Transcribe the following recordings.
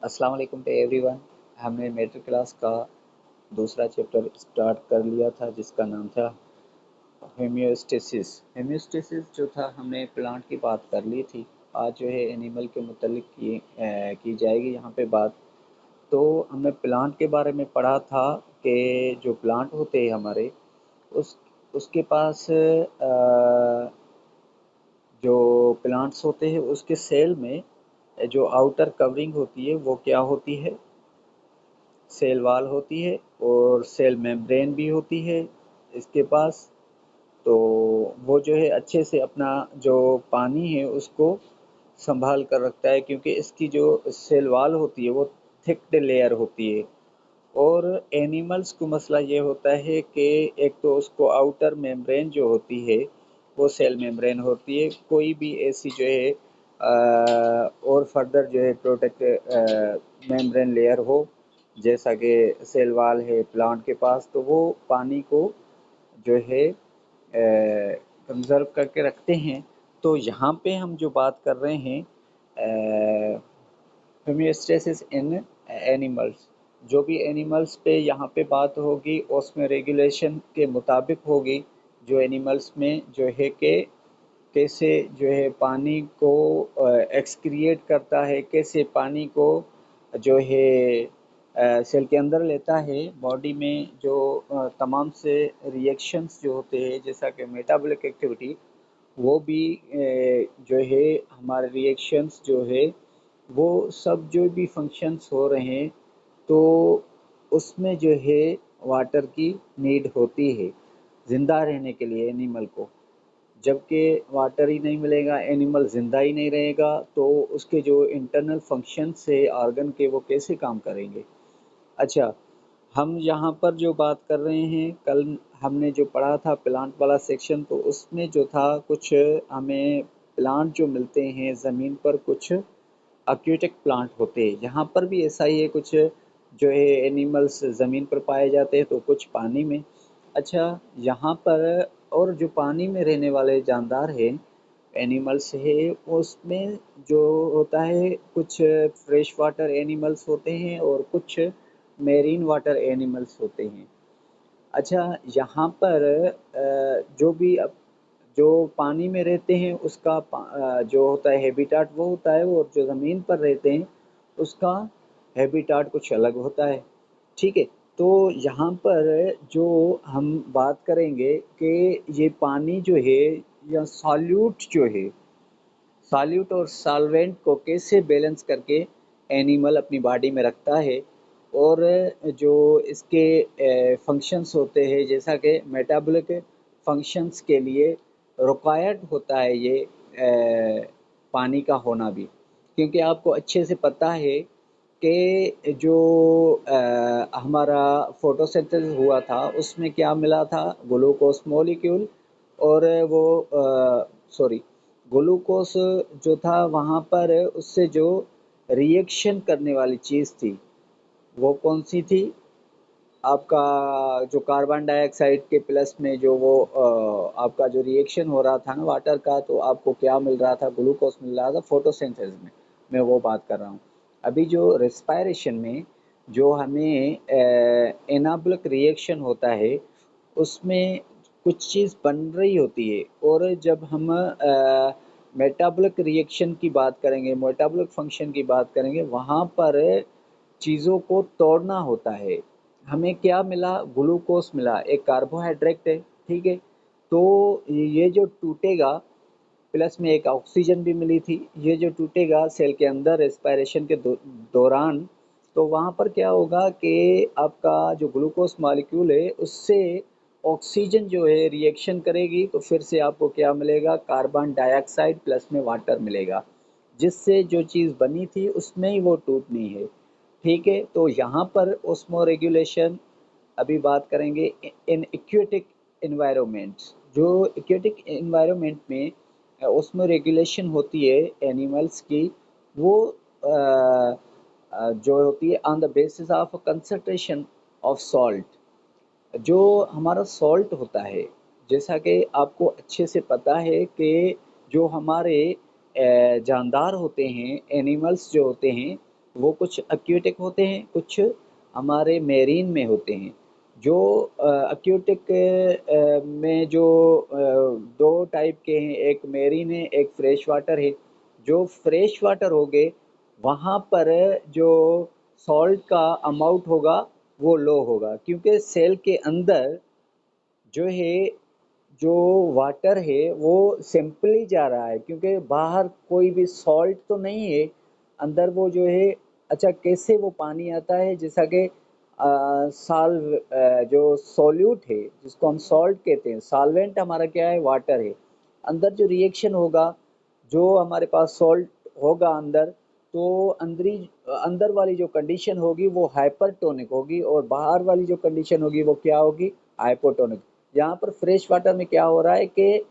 अस्सलाम वालेकुम to everyone. हमने मैट्रिक क्लास का दूसरा चैप्टर स्टार्ट कर लिया था जिसका नाम था होम्योस्टेसिस। होम्योस्टेसिस जो था हमने प्लांट की बात कर ली थी। आज जो है एनिमल के मुतालिक की जाएगी यहाँ पे बात। तो हमने प्लांट के बारे में पढ़ा था कि जो प्लांट होते हैं हमारे उस उसके पास जो प्लांट्स होते हैं उसके सेल में जो आउटर कवरिंग होती है वो क्या होती है, सेल वाल होती है और सेल मेम्ब्रेन भी होती है इसके पास। तो वो जो है अच्छे से अपना जो पानी है उसको संभाल कर रखता है क्योंकि इसकी जो सेल वाल होती है वो थिक्ड लेयर होती है। और एनिमल्स को मसला ये होता है कि एक तो उसको आउटर मेम्ब्रेन जो होती है वो सेल मेम्ब्रेन होती है, कोई भी ऐसी जो है और फर्दर जो है प्रोटेक्ट मेम्ब्रेन लेयर हो जैसा कि सेल वाल है प्लांट के पास, तो वो पानी को जो है कंजर्व करके रखते हैं। तो यहाँ पे हम जो बात कर रहे हैं होम्योस्टेसिस इन एनिमल्स, जो भी एनिमल्स पे यहाँ पे बात होगी उसमें रेगुलेशन के मुताबिक होगी। जो एनिमल्स में जो है कि कैसे जो है पानी को एक्सक्रिएट करता है, कैसे पानी को जो है सेल के अंदर लेता है, बॉडी में जो तमाम से रिएक्शंस जो होते हैं जैसा कि मेटाबॉलिक एक्टिविटी, वो भी जो है हमारे रिएक्शंस जो है वो सब जो भी फंक्शंस हो रहे हैं तो उसमें जो है वाटर की नीड होती है ज़िंदा रहने के लिए एनिमल को। जबकि वाटर ही नहीं मिलेगा, एनिमल ज़िंदा ही नहीं रहेगा, तो उसके जो इंटरनल फंक्शंस है ऑर्गन के वो कैसे काम करेंगे। अच्छा, हम यहाँ पर जो बात कर रहे हैं, कल हमने जो पढ़ा था प्लांट वाला सेक्शन, तो उसमें जो था कुछ हमें प्लांट जो मिलते हैं ज़मीन पर, कुछ एक्वेटिक प्लांट होते हैं। यहाँ पर भी ऐसा ही है, कुछ जो है एनिमल्स ज़मीन पर पाए जाते हैं तो कुछ पानी में। अच्छा, यहाँ पर और जो पानी में रहने वाले जानदार हैं, एनिमल्स है, उसमें जो होता है कुछ फ्रेश वाटर एनिमल्स होते हैं और कुछ मेरीन वाटर एनिमल्स होते हैं। अच्छा, यहाँ पर जो भी जो पानी में रहते हैं उसका जो होता है हैबिटाट वो होता है, और जो ज़मीन पर रहते हैं उसका हैबिटाट कुछ अलग होता है। ठीक है, तो यहाँ पर जो हम बात करेंगे कि ये पानी जो है या सॉल्यूट जो है, सॉल्यूट और सॉल्वेंट को कैसे बैलेंस करके एनिमल अपनी बॉडी में रखता है, और जो इसके फंक्शंस होते हैं जैसा कि मेटाबॉलिक फंक्शंस के लिए रिक्वायर्ड होता है ये पानी का होना भी। क्योंकि आपको अच्छे से पता है कि जो हमारा फोटोसिंथेसिस हुआ था उसमें क्या मिला था, ग्लूकोज मॉलिक्यूल, और वो सॉरी ग्लूकोज जो था वहाँ पर उससे जो रिएक्शन करने वाली चीज़ थी वो कौन सी थी, आपका जो कार्बन डाइऑक्साइड के प्लस में जो वो आपका जो रिएक्शन हो रहा था ना वाटर का, तो आपको क्या मिल रहा था, ग्लूकोज मिल रहा था फोटोसिंथेसिस में। मैं वो बात कर रहा हूँ। अभी जो रेस्पायरेशन में जो हमें एनाबॉलिक रिएक्शन होता है उसमें कुछ चीज़ बन रही होती है, और जब हम मेटाबॉलिक रिएक्शन की बात करेंगे, मेटाबॉलिक फंक्शन की बात करेंगे, वहाँ पर चीज़ों को तोड़ना होता है। हमें क्या मिला, ग्लूकोज मिला, एक कार्बोहाइड्रेट है, ठीक है। तो ये जो टूटेगा, प्लस में एक ऑक्सीजन भी मिली थी, ये जो टूटेगा सेल के अंदर रेस्पायरेशन के दौरान, तो वहाँ पर क्या होगा कि आपका जो ग्लूकोज मॉलिक्यूल है उससे ऑक्सीजन जो है रिएक्शन करेगी, तो फिर से आपको क्या मिलेगा, कार्बन डाइऑक्साइड प्लस में वाटर मिलेगा, जिससे जो चीज़ बनी थी उसमें ही वो टूटनी है। ठीक है, तो यहाँ पर ओस्मो रेगुलेशन अभी बात करेंगे। इन एक्वेटिक इन्वायरमेंट्स, जो एक्वेटिक इन्वायरमेंट में उसमें रेगुलेशन होती है एनिमल्स की, वो जो होती है on the basis of concentration of salt. जो हमारा सॉल्ट होता है, जैसा कि आपको अच्छे से पता है कि जो हमारे जानदार होते हैं, एनिमल्स जो होते हैं, वो कुछ एक्वेटिक होते हैं, कुछ हमारे मेरीन में होते हैं। जो एक्वेटिक में जो दो टाइप के हैं, एक मेरीन है, एक फ्रेश वाटर है। जो फ्रेश वाटर हो गए, वहाँ पर जो सॉल्ट का अमाउंट होगा वो लो होगा, क्योंकि सेल के अंदर जो है, जो वाटर है वो सिंपली जा रहा है, क्योंकि बाहर कोई भी सॉल्ट तो नहीं है। अंदर वो जो है, अच्छा कैसे वो पानी आता है, जैसा कि जो सॉल्यूट है जिसको हम सॉल्ट कहते हैं, सॉल्वेंट हमारा क्या है, वाटर है। अंदर जो रिएक्शन होगा, जो हमारे पास सॉल्ट होगा अंदर, तो अंदर वाली जो कंडीशन होगी वो हाइपरटोनिक होगी, और बाहर वाली जो कंडीशन होगी वो क्या होगी, हाइपोटोनिक। यहाँ पर फ्रेश वाटर में क्या हो रहा है कि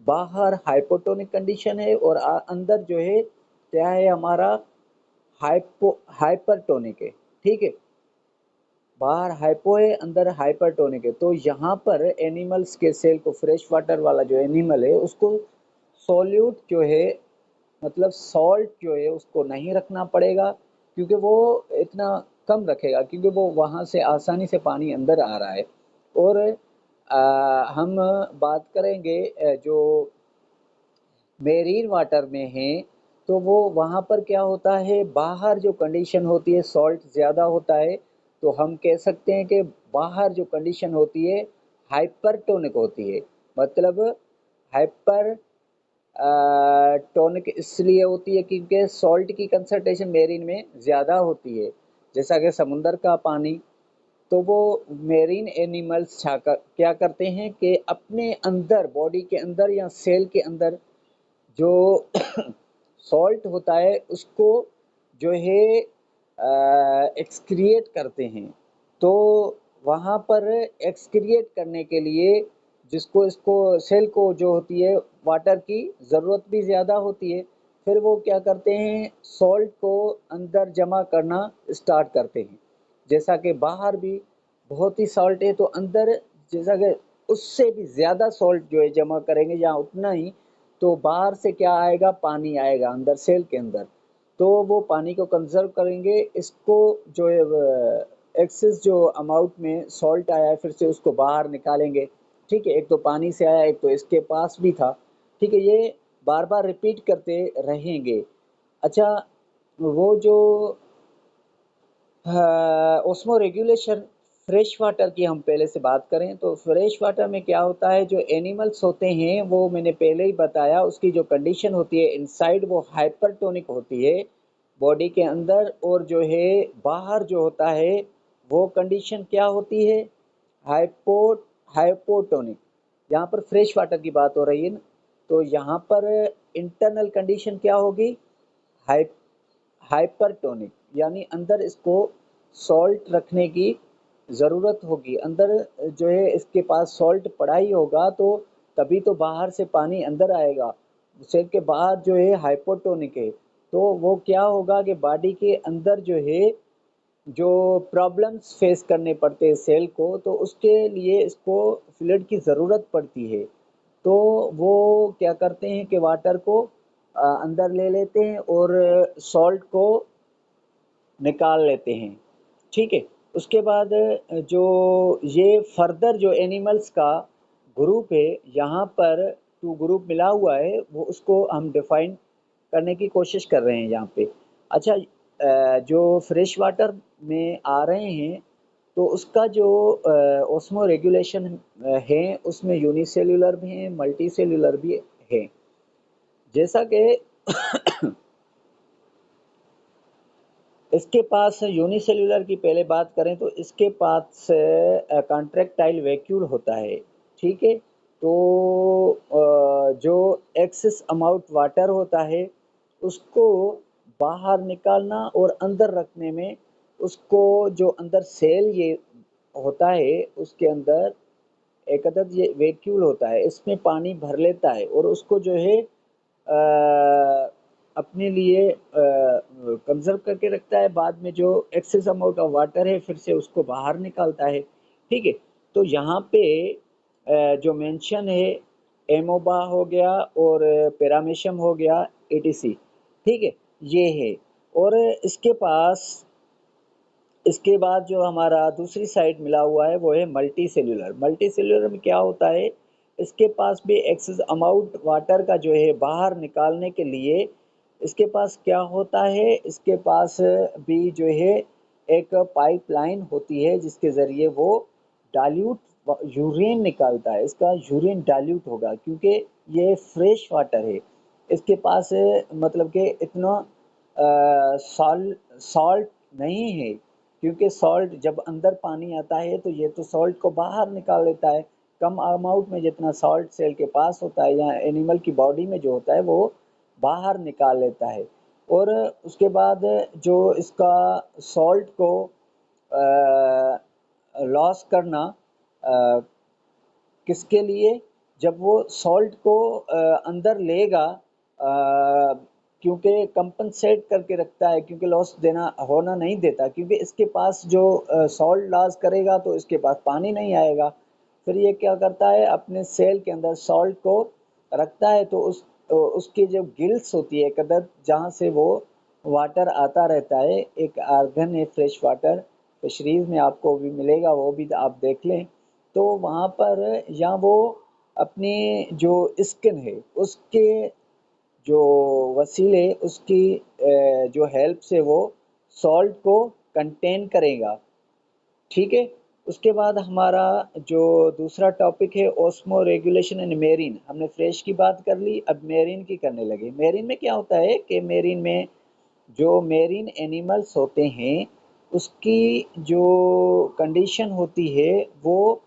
बाहर हाइपोटोनिक कंडीशन है, और अंदर जो है क्या है हमारा, हाइपरटोनिक है। ठीक है, बाहर हाइपो है, अंदर हाइपरटोनिक है। तो यहाँ पर एनिमल्स के सेल को, फ्रेश वाटर वाला जो एनिमल है उसको सॉल्यूट जो है, मतलब सॉल्ट जो है उसको नहीं रखना पड़ेगा, क्योंकि वो इतना कम रखेगा, क्योंकि वो वहाँ से आसानी से पानी अंदर आ रहा है। और हम बात करेंगे जो मेरीन वाटर में हैं, तो वो वहाँ पर क्या होता है, बाहर जो कंडीशन होती है सॉल्ट ज़्यादा होता है, तो हम कह सकते हैं कि बाहर जो कंडीशन होती है हाइपरटोनिक होती है। मतलब हाइपर टोनिक इसलिए होती है क्योंकि सॉल्ट की कंसंट्रेशन मेरीन में ज़्यादा होती है, जैसा कि समुंदर का पानी। तो वो मेरीन एनिमल्स क्या करते हैं कि अपने अंदर, बॉडी के अंदर या सेल के अंदर जो सॉल्ट होता है उसको जो है एक्सक्रिएट करते हैं। तो वहाँ पर एक्सक्रिएट करने के लिए, जिसको इसको सेल को जो होती है वाटर की ज़रूरत भी ज़्यादा होती है, फिर वो क्या करते हैं, सॉल्ट को अंदर जमा करना स्टार्ट करते हैं। जैसा कि बाहर भी बहुत ही सॉल्ट है, तो अंदर जैसा कि उससे भी ज़्यादा सॉल्ट जो है जमा करेंगे या उतना ही, तो बाहर से क्या आएगा, पानी आएगा अंदर सेल के अंदर। तो वो पानी को कंजर्व करेंगे, इसको जो है एक्सेस जो अमाउंट में सॉल्ट आया है फिर से उसको बाहर निकालेंगे। ठीक है, एक तो पानी से आया, एक तो इसके पास भी था। ठीक है, ये बार बार रिपीट करते रहेंगे। अच्छा, वो जो ओस्मो रेगुलेशन फ्रेश वाटर की हम पहले से बात करें, तो फ्रेश वाटर में क्या होता है, जो एनिमल्स होते हैं वो मैंने पहले ही बताया, उसकी जो कंडीशन होती है इनसाइड वो हाइपरटोनिक होती है बॉडी के अंदर, और जो है बाहर जो होता है वो कंडीशन क्या होती है, हाइपो हाइपोटोनिक। यहाँ पर फ्रेश वाटर की बात हो रही है ना, तो यहाँ पर इंटरनल कंडीशन क्या होगी, हाइप हाइपरटोनिक, यानी अंदर इसको सॉल्ट रखने की ज़रूरत होगी। अंदर जो है इसके पास सॉल्ट पड़ा ही होगा, तो तभी तो बाहर से पानी अंदर आएगा। सेल के बाहर जो है हाइपोटोनिक है, तो वो क्या होगा कि बॉडी के अंदर जो है जो प्रॉब्लम्स फेस करने पड़ते हैं सेल को, तो उसके लिए इसको फ्लूइड की ज़रूरत पड़ती है। तो वो क्या करते हैं कि वाटर को अंदर ले लेते हैं और सॉल्ट को निकाल लेते हैं। ठीक है, उसके बाद जो ये फर्दर जो एनिमल्स का ग्रुप है, यहाँ पर टू ग्रुप मिला हुआ है, वो उसको हम डिफाइन करने की कोशिश कर रहे हैं यहाँ पे। अच्छा, जो फ्रेश वाटर में आ रहे हैं, तो उसका जो ओस्मो रेगुलेशन है, उसमें यूनिसेल्युलर भी है, मल्टी सेल्युलर भी है। जैसा कि इसके पास यूनिसेल्युलर की पहले बात करें, तो इसके पास कॉन्ट्रैक्टाइल वैक्यूल होता है। ठीक है, तो जो एक्सेस अमाउंट वाटर होता है उसको बाहर निकालना और अंदर रखने में, उसको जो अंदर सेल ये होता है उसके अंदर एक अदद ये वैक्यूल होता है, इसमें पानी भर लेता है और उसको जो है अपने लिए कंजर्व करके रखता है। बाद में जो एक्सेस अमाउंट ऑफ वाटर है फिर से उसको बाहर निकालता है। ठीक है, तो यहाँ पे जो मेंशन है, एमोबा हो गया और पैरामेशम हो गया, एटीसी। ठीक है, ये है। और इसके बाद जो हमारा दूसरी साइड मिला हुआ है वो है मल्टी सेल्यूलर। मल्टी सेल्यूलर में क्या होता है, इसके पास भी एक्सेस अमाउंट वाटर का जो है बाहर निकालने के लिए इसके पास क्या होता है, इसके पास भी जो है एक पाइपलाइन होती है जिसके ज़रिए वो डाल्यूट यूरेन निकालता है। इसका यूरेन डाल्यूट होगा क्योंकि ये फ्रेश वाटर है। इसके पास मतलब कि इतना सॉल्ट नहीं है, क्योंकि सॉल्ट जब अंदर पानी आता है तो ये तो सॉल्ट को बाहर निकाल लेता है। कम अमाउंट में जितना सॉल्ट सेल के पास होता है या एनिमल की बॉडी में जो होता है वो बाहर निकाल लेता है। और उसके बाद जो इसका सॉल्ट को लॉस करना अ, किसके लिए, जब वो सॉल्ट को अंदर लेगा, क्योंकि कंपनसेट करके रखता है, क्योंकि लॉस देना होना नहीं देता, क्योंकि इसके पास जो सॉल्ट लॉस करेगा तो इसके पास पानी नहीं आएगा। फिर ये क्या करता है, अपने सेल के अंदर सॉल्ट को रखता है, तो उसकी जो गिल्स होती है कदर जहाँ से वो वाटर आता रहता है, एक आर्गन है फ्रेश वाटर, फिशरीज में आपको भी मिलेगा, वो भी आप देख लें। तो वहाँ पर या वो अपनी जो स्किन है उसके जो वसीले उसकी जो हेल्प से वो सॉल्ट को कंटेन करेगा। ठीक है। उसके बाद हमारा जो दूसरा टॉपिक है ओस्मो रेगुलेशन एंड मेरीन। हमने फ्रेश की बात कर ली, अब मेरीन की करने लगे। मेरीन में क्या होता है कि मेरीन में जो मेरीन एनिमल्स होते हैं उसकी जो कंडीशन होती है वो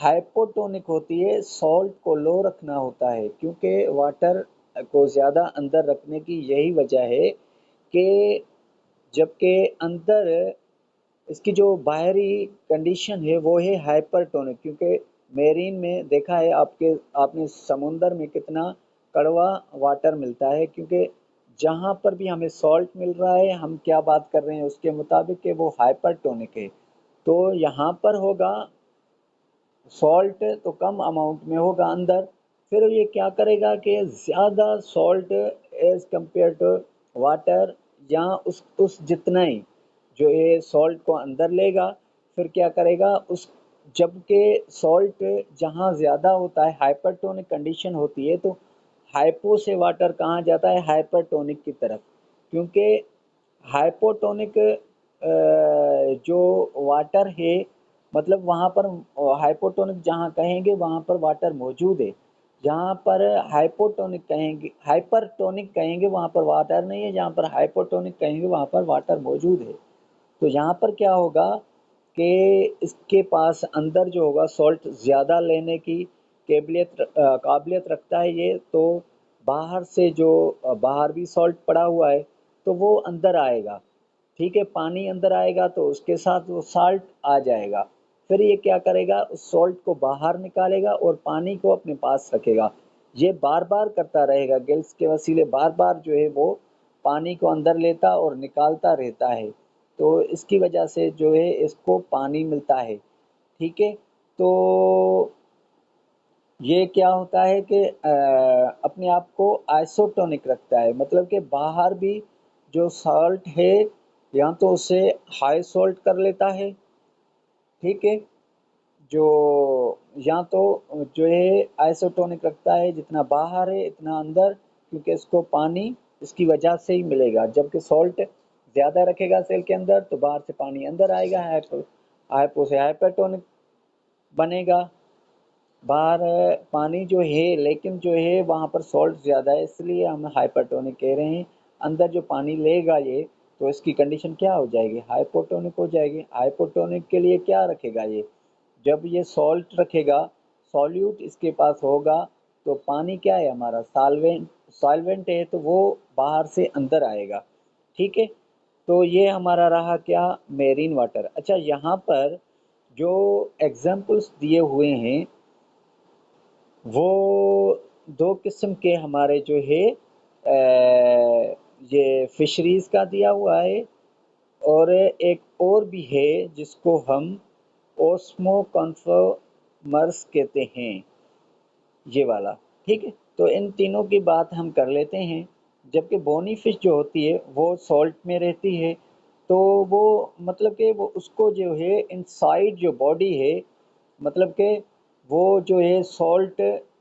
हाइपोटोनिक होती है, सॉल्ट को लो रखना होता है, क्योंकि वाटर को ज़्यादा अंदर रखने की यही वजह है कि जबकि अंदर इसकी जो बाहरी कंडीशन है वो है हाइपरटोनिक, क्योंकि मेरीन में देखा है आपने समुंदर में कितना कड़वा वाटर मिलता है, क्योंकि जहाँ पर भी हमें सॉल्ट मिल रहा है हम क्या बात कर रहे हैं उसके मुताबिक कि वो हाइपरटोनिक है। तो यहाँ पर होगा सॉल्ट तो कम अमाउंट में होगा अंदर, फिर ये क्या करेगा कि ज़्यादा salt as compare to water, या उस जितना ही जो ये सॉल्ट को अंदर लेगा, फिर क्या करेगा उस जबकि सॉल्ट जहाँ ज़्यादा होता है हाइपरटोनिक कंडीशन होती है, तो हाइपो से वाटर कहाँ जाता है, हाइपरटोनिक की तरफ, क्योंकि हाइपोटोनिक जो वाटर है मतलब वहाँ पर हाइपोटोनिक जहाँ कहेंगे वहाँ पर वाटर मौजूद है, जहाँ पर हाइपोटोनिक कहेंगे हाइपरटोनिक कहेंगे वहाँ पर वाटर नहीं है, जहाँ पर हाइपोटोनिक कहेंगे वहाँ पर वाटर मौजूद है। तो यहाँ पर क्या होगा कि इसके पास अंदर जो होगा सॉल्ट ज़्यादा लेने की काबिलियत रखता है ये, तो बाहर से जो बाहर भी सॉल्ट पड़ा हुआ है तो वो अंदर आएगा। ठीक है, पानी अंदर आएगा तो उसके साथ वो साल्ट आ जाएगा, फिर ये क्या करेगा उस सॉल्ट को बाहर निकालेगा और पानी को अपने पास रखेगा। ये बार बार करता रहेगा, गिल्स के वसीले बार बार जो है वो पानी को अंदर लेता और निकालता रहता है, तो इसकी वजह से जो है इसको पानी मिलता है। ठीक है। तो ये क्या होता है कि अपने आप को आइसोटोनिक रखता है, मतलब कि बाहर भी जो सॉल्ट है या तो उसे हाई सॉल्ट कर लेता है। ठीक है। जो या तो जो है आइसोटोनिक रखता है, जितना बाहर है इतना अंदर, क्योंकि इसको पानी इसकी वजह से ही मिलेगा। जबकि सॉल्ट ज़्यादा रखेगा सेल के अंदर तो बाहर से पानी अंदर आएगा, हाइपो से हाइपरटोनिक बनेगा। बाहर पानी जो है लेकिन जो है वहाँ पर सॉल्ट ज़्यादा है, इसलिए हम हाइपरटोनिक कह रहे हैं। अंदर जो पानी लेगा ये तो इसकी कंडीशन क्या हो जाएगी, हाइपोटोनिक हो जाएगी। हाइपोटोनिक के लिए क्या रखेगा ये, जब ये सॉल्ट रखेगा, सॉल्यूट इसके पास होगा, तो पानी क्या है हमारा सॉल्वेंट, सॉल्वेंट है तो वो बाहर से अंदर आएगा। ठीक है। तो ये हमारा रहा क्या, मेरीन वाटर। अच्छा, यहाँ पर जो एग्जाम्पल्स दिए हुए हैं वो दो किस्म के हमारे जो है ये फिशरीज का दिया हुआ है, और एक और भी है जिसको हम ओस्मो कन्फर्मर्स कहते हैं, ये वाला। ठीक है। तो इन तीनों की बात हम कर लेते हैं। जबकि बोनी फिश जो होती है वो सॉल्ट में रहती है। तो वो मतलब कि वो उसको जो है इनसाइड जो बॉडी है, मतलब कि वो जो है सॉल्ट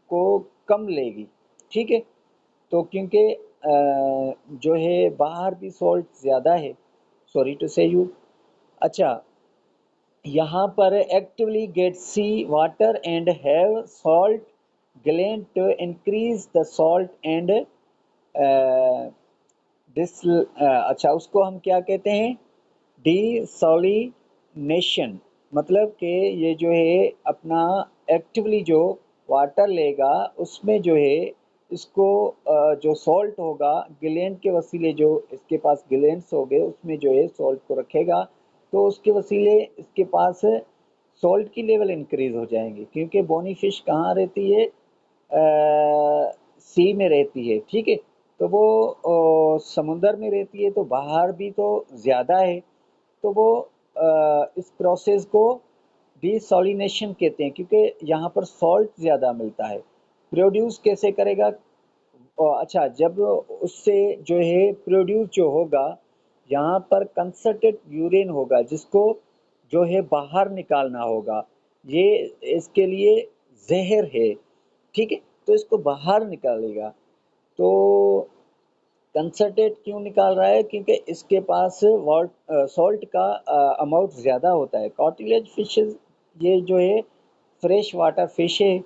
को कम लेगी, ठीक है। तो क्योंकि जो है बाहर भी सॉल्ट ज़्यादा है, सॉरी टू से यू। अच्छा, यहाँ पर actively get sea water and have salt gland to increase the salt and डिस अच्छा, उसको हम क्या कहते हैं, डिसोलिनेशन। मतलब कि ये जो है अपना एक्टिवली जो वाटर लेगा उसमें जो है इसको जो सॉल्ट होगा ग्लैंड के वसीले, जो इसके पास ग्लैंड्स हो गए उसमें जो है सॉल्ट को रखेगा, तो उसके वसीले इसके पास सॉल्ट की लेवल इंक्रीज हो जाएंगी। क्योंकि बोनी फिश कहाँ रहती है, सी में रहती है, ठीक है। तो वो समुंदर में रहती है तो बाहर भी तो ज़्यादा है। तो वो इस प्रोसेस को डिसॉलिनेशन कहते हैं, क्योंकि यहाँ पर सॉल्ट ज़्यादा मिलता है। प्रोड्यूस कैसे करेगा, अच्छा, जब उससे जो है प्रोड्यूस जो होगा, यहाँ पर कंसर्टेड यूरिन होगा जिसको जो है बाहर निकालना होगा। ये इसके लिए जहर है, ठीक है। तो इसको बाहर निकालेगा। तो कंसर्टेड क्यों निकाल रहा है, क्योंकि इसके पास सॉल्ट का अमाउंट ज़्यादा होता है। कार्टिलेज फिशेस ये जो है फ्रेश वाटर फिश है,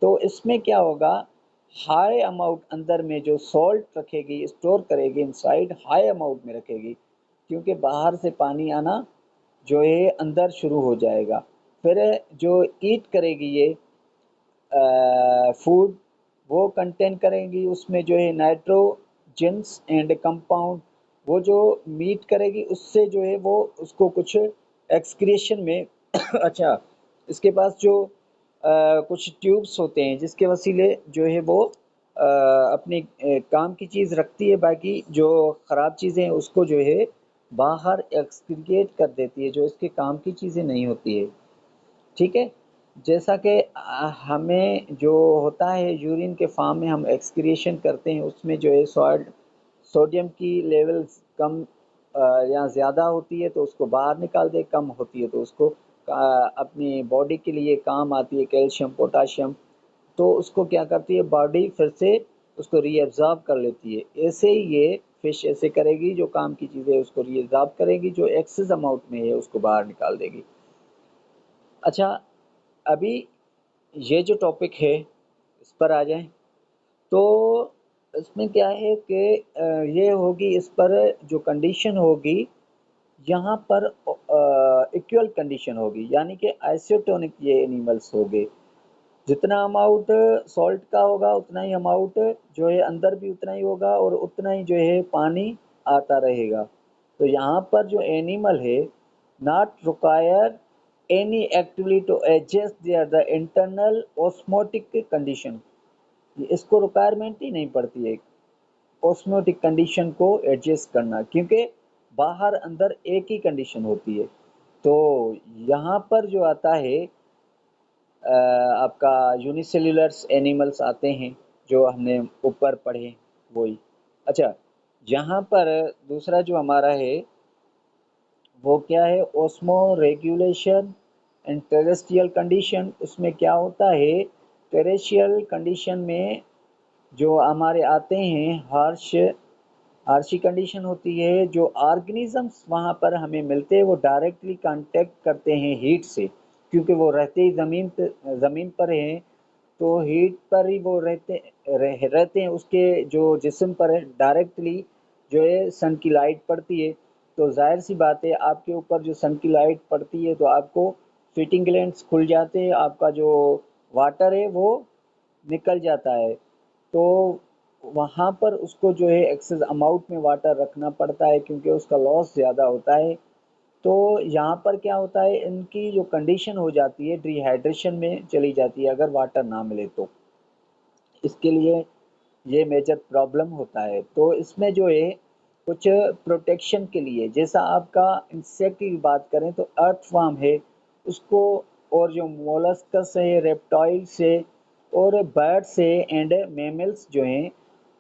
तो इसमें क्या होगा, हाई अमाउंट अंदर में जो सॉल्ट रखेगी, स्टोर करेगी इनसाइड, हाई अमाउंट में रखेगी। क्योंकि बाहर से पानी आना जो है अंदर शुरू हो जाएगा। फिर जो ईट करेगी ये फूड, वो कंटेन करेंगी उसमें जो है नाइट्रोजन्स एंड कंपाउंड। वो जो मीट करेगी उससे जो है वो उसको कुछ एक्सक्रिएशन में अच्छा, इसके पास जो कुछ ट्यूब्स होते हैं जिसके वसीले जो है वो अपनी काम की चीज़ रखती है, बाकी जो ख़राब चीज़ें हैं उसको जो है बाहर एक्सक्रिएट कर देती है, जो इसके काम की चीज़ें नहीं होती है, ठीक है। जैसा कि हमें जो होता है यूरिन के फॉर्म में हम एक्सक्रिएशन करते हैं, उसमें जो है सॉल्ट सोडियम की लेवल्स कम या ज़्यादा होती है तो उसको बाहर निकाल दे, कम होती है तो उसको अपनी बॉडी के लिए काम आती है, कैल्शियम पोटाशियम, तो उसको क्या करती है बॉडी फिर से उसको रीअब्जॉर्ब कर लेती है। ऐसे ही ये फिश ऐसे करेगी, जो काम की चीज़ें उसको रीअब्जॉर्ब करेगी, जो एक्सेस अमाउंट में है उसको बाहर निकाल देगी। अच्छा, अभी ये जो टॉपिक है इस पर आ जाएं, तो इसमें क्या है कि ये होगी, इस पर जो कंडीशन होगी यहाँ पर इक्वल कंडीशन होगी, यानी कि आइसोटोनिक ये एनिमल्स हो गए। जितना अमाउंट सॉल्ट का होगा उतना ही अमाउंट जो है अंदर भी उतना ही होगा और उतना ही जो है पानी आता रहेगा। तो यहाँ पर जो एनिमल है not require any activity to adjust their the internal osmotic condition, इसको रिक्वायरमेंट ही नहीं पड़ती है ऑस्मोटिक कंडीशन को एडजस्ट करना, क्योंकि बाहर अंदर एक ही कंडीशन होती है। तो यहाँ पर जो आता है आपका यूनिसेल्युलर्स एनिमल्स आते हैं जो हमने ऊपर पढ़े, वही। अच्छा, यहाँ पर दूसरा जो हमारा है वो क्या है, osmo regulation and terrestrial condition. उसमें क्या होता है, टेरेस्ट्रियल कंडीशन में जो हमारे आते हैं हार्शी कंडीशन होती है। जो ऑर्गेनिजम्स वहाँ पर हमें मिलते हैं वो डायरेक्टली कांटेक्ट करते हैं हीट से, क्योंकि वो रहते ही ज़मीन पर हैं, तो हीट पर ही वो रहते हैं। उसके जो जिस्म पर डायरेक्टली जो है सन की लाइट पड़ती है, तो जाहिर सी बात है आपके ऊपर जो सन की लाइट पड़ती है तो आपको फीटिंग ग्लैंड्स खुल जाते हैं, आपका जो वाटर है वो निकल जाता है। तो वहाँ पर उसको जो है एक्सेस अमाउंट में वाटर रखना पड़ता है, क्योंकि उसका लॉस ज़्यादा होता है। तो यहाँ पर क्या होता है, इनकी जो कंडीशन हो जाती है डिहाइड्रेशन में चली जाती है अगर वाटर ना मिले तो। इसके लिए ये मेजर प्रॉब्लम होता है। तो इसमें जो है कुछ प्रोटेक्शन के लिए, जैसा आपका इंसेक्ट की बात करें तो अर्थवर्म है उसको, और जो मोलस्कस है, रेप्टाइल से और बर्ड से एंड मैमल्स जो हैं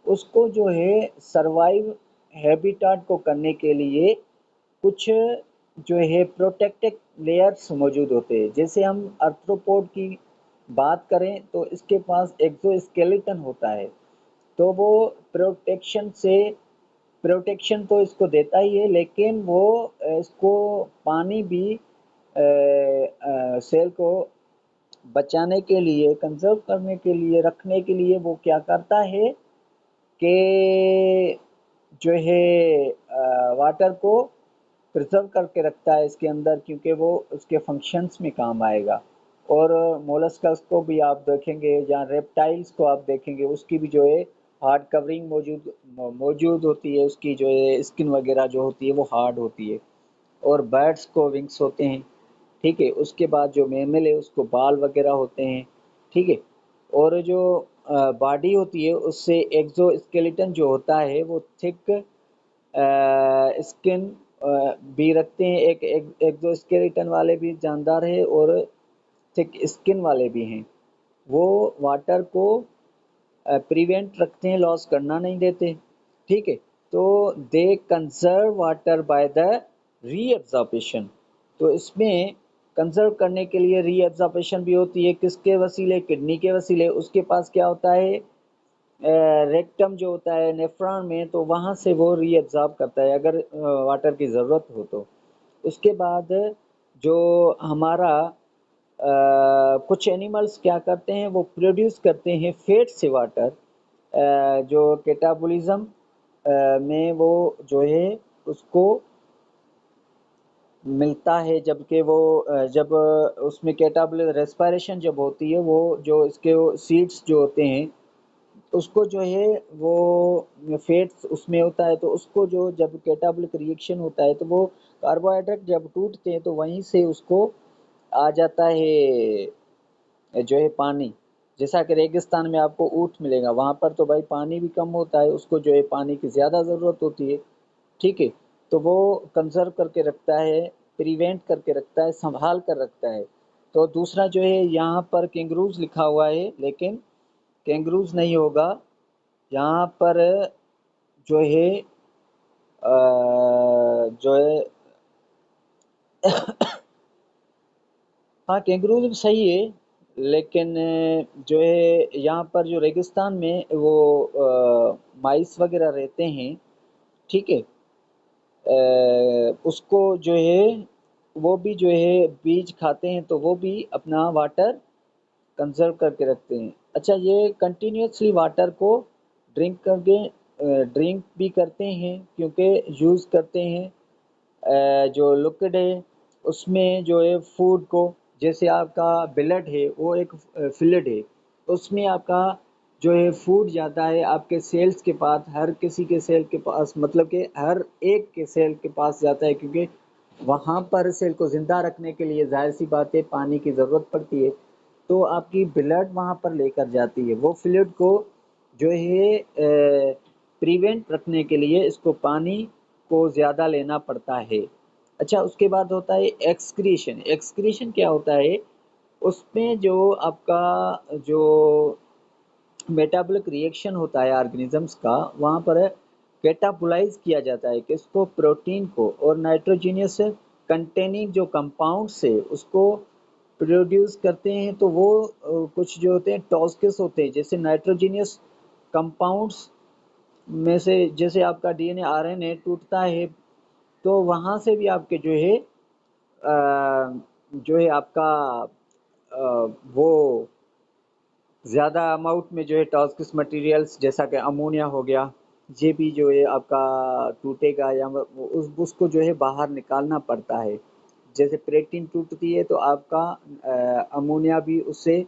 उसको जो है सर्वाइव हैबिटाट को करने के लिए कुछ जो है प्रोटेक्टिव लेयर्स मौजूद होते हैं। जैसे हम आर्थ्रोपोड की बात करें तो इसके पास एक्सोस्केलेटन होता है, तो वो प्रोटेक्शन तो इसको देता ही है, लेकिन वो इसको पानी भी सेल को बचाने के लिए, कंजर्व करने के लिए, रखने के लिए वो क्या करता है कि जो है वाटर को प्रिजर्व करके रखता है इसके अंदर, क्योंकि वो उसके फंक्शंस में काम आएगा। और मोलस्कस को भी आप देखेंगे या रेप्टाइल्स को आप देखेंगे, उसकी भी जो है हार्ड कवरिंग मौजूद होती है, उसकी जो है स्किन वगैरह जो होती है वो हार्ड होती है। और बर्ड्स को विंग्स होते हैं, ठीक है। उसके बाद जो मैमल है उसको बाल वगैरह होते हैं, ठीक है। और जो बॉडी होती है उससे एक्सोस्केलेटन जो होता है वो थिक स्किन भी रखते हैं। एक एक्सोस्केलेटन वाले भी जानदार है और थिक स्किन वाले भी हैं। वो वाटर को प्रिवेंट रखते हैं, लॉस करना नहीं देते, ठीक है। तो they conserve water by the reabsorption. तो इसमें कंजर्व करने के लिए रीअब्जॉर्प्शन भी होती है, किसके वसीले? किडनी के वसीले। उसके पास क्या होता है, रेक्टम जो होता है नेफ्रॉन में, तो वहाँ से वो रीअब्जॉर्ब करता है अगर वाटर की ज़रूरत हो तो। उसके बाद जो हमारा कुछ एनिमल्स क्या करते हैं, वो प्रोड्यूस करते हैं फैट से वाटर, जो कैटाबॉलिज्म में वो जो है उसको मिलता है। जबकि वो जब उसमें कैटाबॉलिज्म रेस्पिरेशन जब होती है, वो जो इसके सीड्स जो होते हैं उसको जो है वो फैट्स उसमें होता है, तो उसको जो जब कैटाबॉलिक रिएक्शन होता है तो वो कार्बोहाइड्रेट जब टूटते हैं तो वहीं से उसको आ जाता है जो है पानी। जैसा कि रेगिस्तान में आपको ऊँट मिलेगा, वहाँ पर तो भाई पानी भी कम होता है, उसको जो है पानी की ज़्यादा ज़रूरत होती है, ठीक है। तो वो कंजर्व करके रखता है, प्रिवेंट करके रखता है, संभाल कर रखता है। तो दूसरा जो है यहाँ पर कैंगरूज लिखा हुआ है, लेकिन कैंगरूज नहीं होगा यहाँ पर। जो है जो है हाँ, कैंगरूज भी सही है, लेकिन जो है यहाँ पर जो रेगिस्तान में वो माइस वगैरह रहते हैं, ठीक है। उसको जो है वो भी जो है बीज खाते हैं, तो वो भी अपना वाटर कंजर्व करके रखते हैं। अच्छा, ये कंटिन्यूसली वाटर को ड्रिंक भी करते हैं, क्योंकि यूज़ करते हैं जो लिक्विड है उसमें जो है फूड को। जैसे आपका ब्लड है वो एक फ्लूइड है, उसमें आपका जो है फूड जाता है आपके सेल्स के पास, हर किसी के सेल के पास, मतलब कि हर एक के सेल के पास जाता है, क्योंकि वहाँ पर सेल को ज़िंदा रखने के लिए जाहिर सी बात है पानी की ज़रूरत पड़ती है। तो आपकी ब्लड वहाँ पर लेकर जाती है वो फ्लूइड को, जो है प्रिवेंट रखने के लिए इसको पानी को ज़्यादा लेना पड़ता है। अच्छा, उसके बाद होता है एक्सक्रीशन। एक्सक्रीशन क्या होता है, उसमें जो आपका जो मेटाबॉलिक रिएक्शन होता है ऑर्गेनिजम्स का, वहाँ पर कैटाबोलाइज किया जाता है किसको? प्रोटीन को। और नाइट्रोजीनियस कंटेनिंग जो कंपाउंड्स है उसको प्रोड्यूस करते हैं, तो वो कुछ जो होते हैं टॉक्सिस होते हैं। जैसे नाइट्रोजीनियस कंपाउंड्स में से जैसे आपका डीएनए आरएनए टूटता है, तो वहाँ से भी आपके जो है आपका वो ज़्यादा अमाउंट में जो है टॉक्सिक मटेरियल्स, जैसा कि अमोनिया हो गया, ये भी जो है आपका टूटेगा, या उसको जो है बाहर निकालना पड़ता है। जैसे प्रोटीन टूटती है तो आपका अमोनिया भी उससे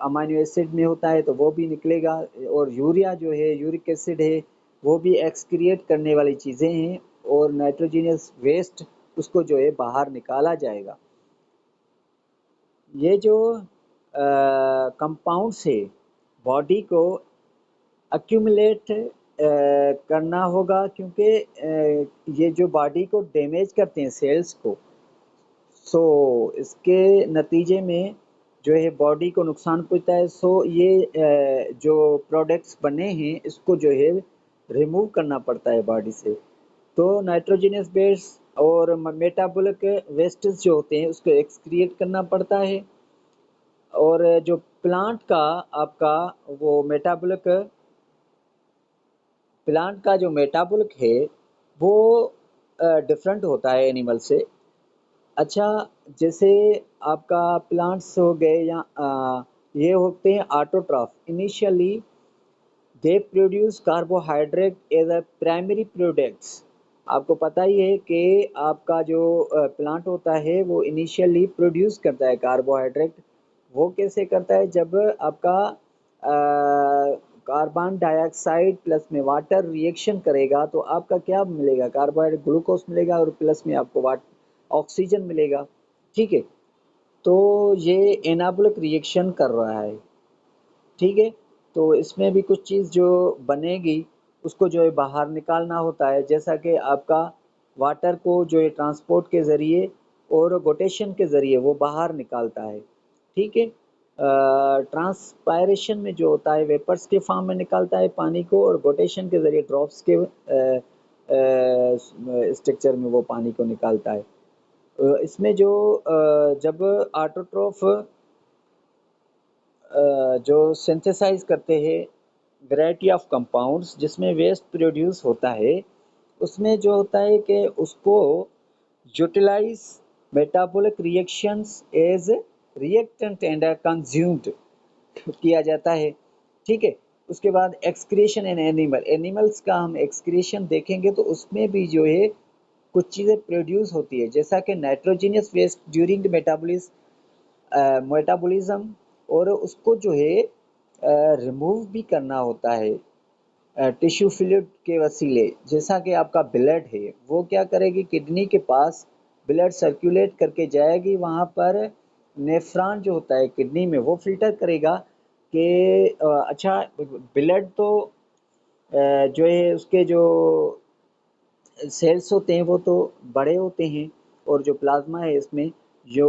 अमाइनो एसिड में होता है, तो वो भी निकलेगा। और यूरिया जो है, यूरिक एसिड है, वो भी एक्सक्रिएट करने वाली चीज़ें हैं, और नाइट्रोजनियस वेस्ट उसको जो है बाहर निकाला जाएगा। ये जो कंपाउंड्स है, बॉडी को अक्यूमुलेट करना होगा, क्योंकि ये जो बॉडी को डैमेज करते हैं सेल्स को, सो इसके नतीजे में जो है बॉडी को नुकसान पहुंचता है। सो ये जो प्रोडक्ट्स बने हैं इसको जो है रिमूव करना पड़ता है बॉडी से। तो नाइट्रोजनस वेस्ट और मेटाबॉलिक वेस्टेज जो होते हैं उसको एक्सक्रिएट करना पड़ता है। और जो प्लांट का आपका वो प्लांट का जो मेटाबॉलिक है वो डिफरेंट होता है एनिमल से। अच्छा, जैसे आपका प्लांट्स हो गए या ये होते हैं autotroph. Initially they produce carbohydrate as a primary products. आपको पता ही है कि आपका जो प्लांट होता है वो इनिशियली प्रोड्यूस करता है कार्बोहाइड्रेट। वो कैसे करता है? जब आपका कार्बन डाइऑक्साइड प्लस में वाटर रिएक्शन करेगा तो आपका क्या मिलेगा? कार्बोहाइड्रेट ग्लूकोज मिलेगा और प्लस में आपको ऑक्सीजन मिलेगा। ठीक है, तो ये एनाबॉलिक रिएक्शन कर रहा है। ठीक है, तो इसमें भी कुछ चीज़ जो बनेगी उसको जो है बाहर निकालना होता है। जैसा कि आपका वाटर को जो है ट्रांसपोर्ट के ज़रिए और रोटेशन के ज़रिए वो बाहर निकालता है। ठीक है, ट्रांसपायरेशन में जो होता है वेपर्स के फॉर्म में निकालता है पानी को, और रोटेशन के ज़रिए ड्रॉप्स के स्ट्रक्चर में वो पानी को निकालता है। इसमें जो जब ऑटोट्रॉफ जो सिंथेसाइज करते हैं वैरायटी ऑफ कंपाउंड्स जिसमें वेस्ट प्रोड्यूस होता है, उसमें जो होता है कि उसको utilise metabolic reactions as reactant and consumed किया जाता है। ठीक है, उसके बाद एक्सक्रीशन इन एनिमल्स का हम एक्सक्रीशन देखेंगे तो उसमें भी जो है कुछ चीज़ें प्रोड्यूस होती है, जैसा कि नाइट्रोजनियस वेस्ट ड्यूरिंग मेटाबॉलिज्म, और उसको जो है रिमूव भी करना होता है टिश्यू फ्लूइड के वसीले। जैसा कि आपका ब्लड है वो क्या करेगी, किडनी के पास ब्लड सर्कुलेट करके जाएगी, वहाँ पर नेफ्रॉन जो होता है किडनी में वो फिल्टर करेगा कि अच्छा ब्लड तो जो है उसके जो सेल्स होते हैं वो तो बड़े होते हैं, और जो प्लाज्मा है इसमें जो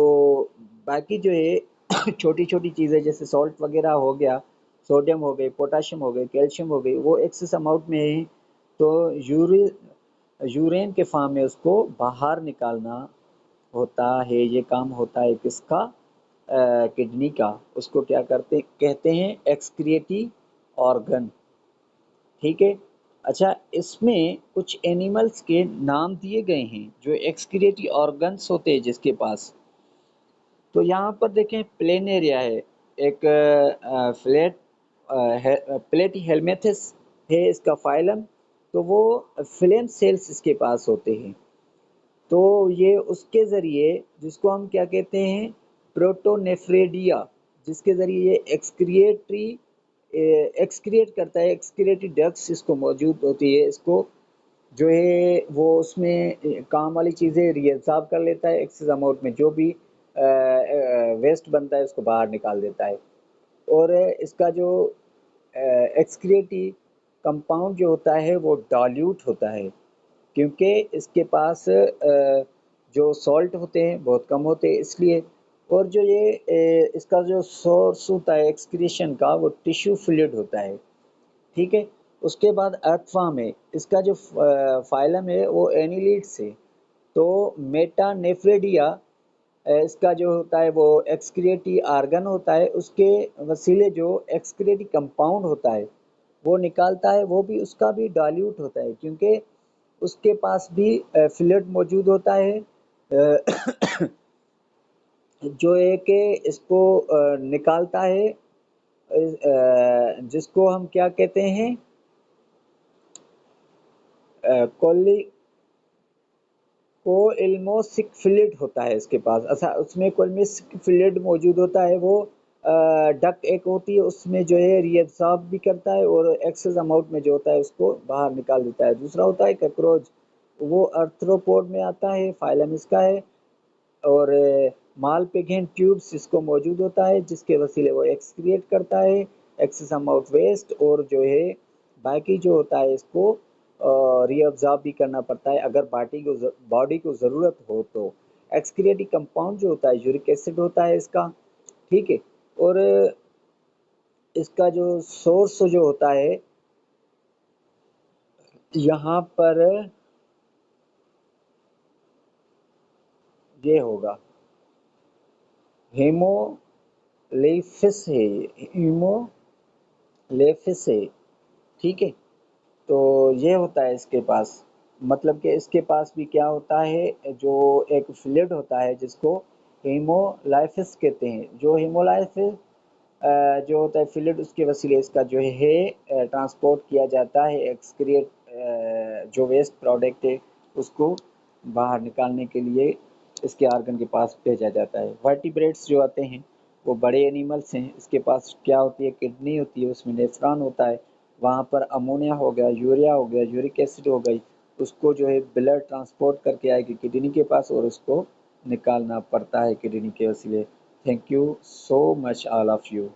बाकी जो है छोटी छोटी चीज़ें जैसे सॉल्ट वगैरह हो गया, सोडियम हो गई, पोटाशियम हो गई, कैल्शियम हो गई, वो एक्सेस अमाउंट में है। तो यूरेन के फॉर्म में उसको बाहर निकालना होता है। ये काम होता है किसका? किडनी का। उसको क्या कहते हैं? Excretory organ. ठीक है, अच्छा, इसमें कुछ एनिमल्स के नाम दिए गए हैं जो एक्सक्रीटरी ऑर्गन्स होते हैं जिसके पास। तो यहाँ पर देखें प्लेन एरिया है, एक प्लेटी हेलमेथिस है इसका फाइलम। तो वो फ्लेम सेल्स इसके पास होते हैं। तो ये उसके ज़रिए जिसको हम क्या कहते हैं? प्रोटोनेफ्रेडिया, जिसके ज़रिए ये एक्सक्रिएट करता है। एक्सक्रिएटरी डक्ट्स इसको मौजूद होती है, इसको जो है वो उसमें काम वाली चीज़ें रिएब्सॉर्ब कर लेता है। एक्सेस अमाउंट में जो भी वेस्ट बनता है उसको बाहर निकाल देता है। और इसका जो एक्सक्रिएटरी कंपाउंड जो होता है वो डाल्यूट होता है, क्योंकि इसके पास जो सॉल्ट होते हैं बहुत कम होते हैं इसलिए। और जो ये इसका जो सोर्स होता है एक्सक्रीशन का वो टिश्यू फ्लूइड होता है। ठीक है, उसके बाद अर्थवर्म है, इसका जो फाइलम है वो एनिलिड्स है। तो मेटानेफ्रेडिया इसका जो होता है वो एक्सक्रिएटरी ऑर्गन होता है, उसके वसीले जो एक्सक्रिएटरी कंपाउंड होता है वो निकालता है, वो भी उसका भी डाल्यूट होता है, क्योंकि उसके पास भी फ्लूइड मौजूद होता है जो है कि इसको निकालता है, जिसको हम क्या कहते हैं? कोली कोइल्मोसिक फ्लूइड होता है इसके पास। अच्छा, उसमें कोइल्मोसिक फ्लूइड मौजूद होता है, वो डक्ट एक होती है, उसमें जो है रिएब्सॉर्ब भी करता है और एक्सेस अमाउंट में जो होता है उसको बाहर निकाल देता है। दूसरा होता है कैक्रोच, वो अर्थ्रोपोड में आता है, फाइलम इसका है। और मालपिघन ट्यूब्स इसको मौजूद होता है, जिसके वसीले वो एक्सक्रिएट करता है एक्सेस अमाउंट वेस्ट, और जो है बाकी जो होता है इसको रीअब्जॉर्ब भी करना पड़ता है अगर बॉडी को ज़रूरत हो तो। एक्सक्रिएटिव कंपाउंड जो होता है यूरिक एसिड होता है इसका। ठीक है, और इसका जो सोर्स जो होता है यहाँ पर ये होगा हेमोलेफिस है, हेमोलेफिस है, ठीक है। तो ये होता है इसके पास, मतलब कि इसके पास भी क्या होता है, जो एक फ्लूइड होता है जिसको हेमोलाइफिस कहते हैं। जो हेमोलाइफिस जो होता है फ्लूइड, उसके वसीले इसका जो है ट्रांसपोर्ट किया जाता है, एक्सक्रिएट जो वेस्ट प्रोडक्ट है उसको बाहर निकालने के लिए इसके आर्गन के पास भेजा जाता है। वर्टिब्रेट्स जो आते हैं वो बड़े एनिमल्स हैं, इसके पास क्या होती है, किडनी होती है, उसमें नेफ्रॉन होता है, वहाँ पर अमोनिया हो गया, यूरिया हो गया, यूरिक एसिड हो गई, उसको जो है ब्लड ट्रांसपोर्ट करके आएगी किडनी के पास और उसको निकालना पड़ता है किडनी के वसीले। Thank you so much all of you.